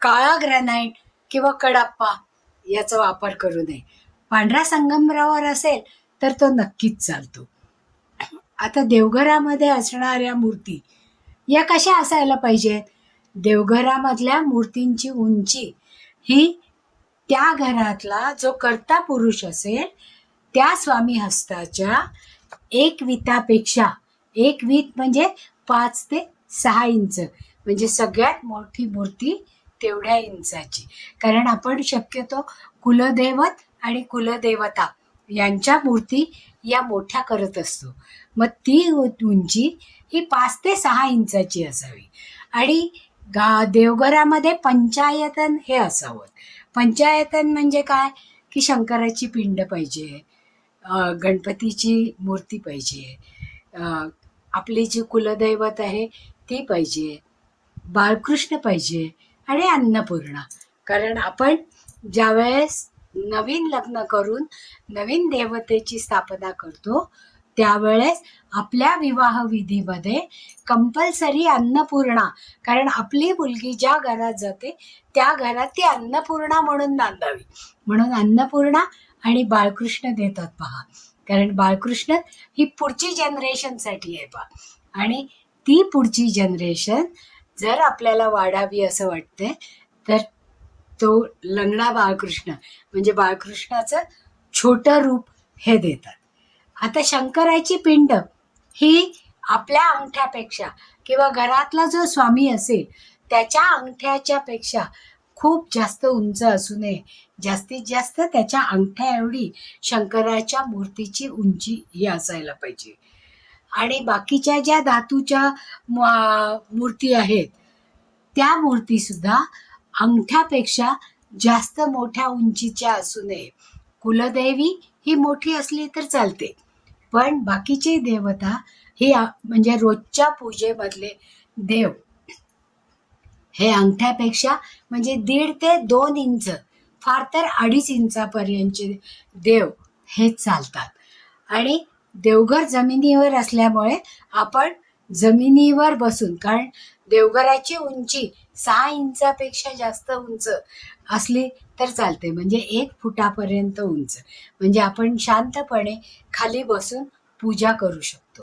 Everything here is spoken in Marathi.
काळा ग्रॅनाइट किंवा कडाप्पा याचा वापर करू नये. पांढरा संगमरवर असेल तर तो नक्कीच चालतो. आता देवघरामध्ये असणाऱ्या मूर्ती या कशा असायला पाहिजेत? देवघरामधल्या मूर्तींची उंची ही त्या घरातला जो कर्ता पुरुष असेल त्या स्वामी हस्ताच्या एक वितापेक्षा, एक वीत म्हणजे 5 ते 6 इंच, म्हणजे सगळ्यात मोठी मूर्ती तेवढ्या इंचाची. कारण आपण शक्यतो कुलदैवत आणि कुलदेवता यांच्या मूर्ती या मोठ्या करत असतो. मग ती उंची ही 5 ते 6 इंचाची असावी. आणि देवघरामध्ये पंचायतन हे असावं. पंचायतन म्हणजे काय की शंकराची पिंड पाहिजे, गणपतीची मूर्ती पाहिजे, आपली जी कुलदैवत आहे ती पाहिजे, बाळकृष्ण पाहिजे आणि अन्नपूर्णा. कारण आपण ज्यावेळेस नवीन लग्न करून नवीन देवतेची स्थापना करतो त्यावेळेस आपल्या विवाह विधीमध्ये कंपल्सरी अन्नपूर्णा, कारण आपली मुलगी ज्या घरात जाते त्या घरात ती अन्नपूर्णा म्हणून नांदावी. म्हणून अन्नपूर्णा आणि बाळकृष्ण देतात पहा. कारण बाळकृष्ण ही पुढची जनरेशनसाठी आहे पहा. आणि ती पुढची जनरेशन जर आपल्याला वाढावी असं वाटतंय तर तो लंगडा बाळकृष्ण म्हणजे बाळकृष्णाचं छोटं रूप हे देतात. आता शंकराची पिंड ही आपल्या अंगठ्यापेक्षा किंवा घरातला जो स्वामी असेल त्याच्या अंगठ्याच्या पेक्षा खूप जास्त उंच असू नये. जास्तीत जास्त त्याच्या अंगठ्या एवढी शंकराच्या मूर्तीची उंची ही असायला पाहिजे. आणि बाकीच्या ज्या धातूच्या मूर्ती आहेत त्या मूर्तीसुद्धा अंगठ्यापेक्षा जास्त मोठ्या उंचीच्या असू नये. कुलदेवी ही मोठी असली तर चालते, पण बाकीचे देवता ही म्हणजे रोजच्या पूजेमधले देव हे अंगठ्यापेक्षा म्हणजे 1.5 ते 2 इंच, फार तर 2.5 इंचापर्यंतचे देव हे चालतात. आणि देवघर जमिनीवर असल्यामुळे आपण जमिनीवर बसून, कारण देवघराची उंची 6 इंचापेक्षा जास्त उंच असली तर चालते, म्हणजे 1 फुटापर्यंत उंच, म्हणजे आपण शांतपणे खाली बसून पूजा करू शकतो.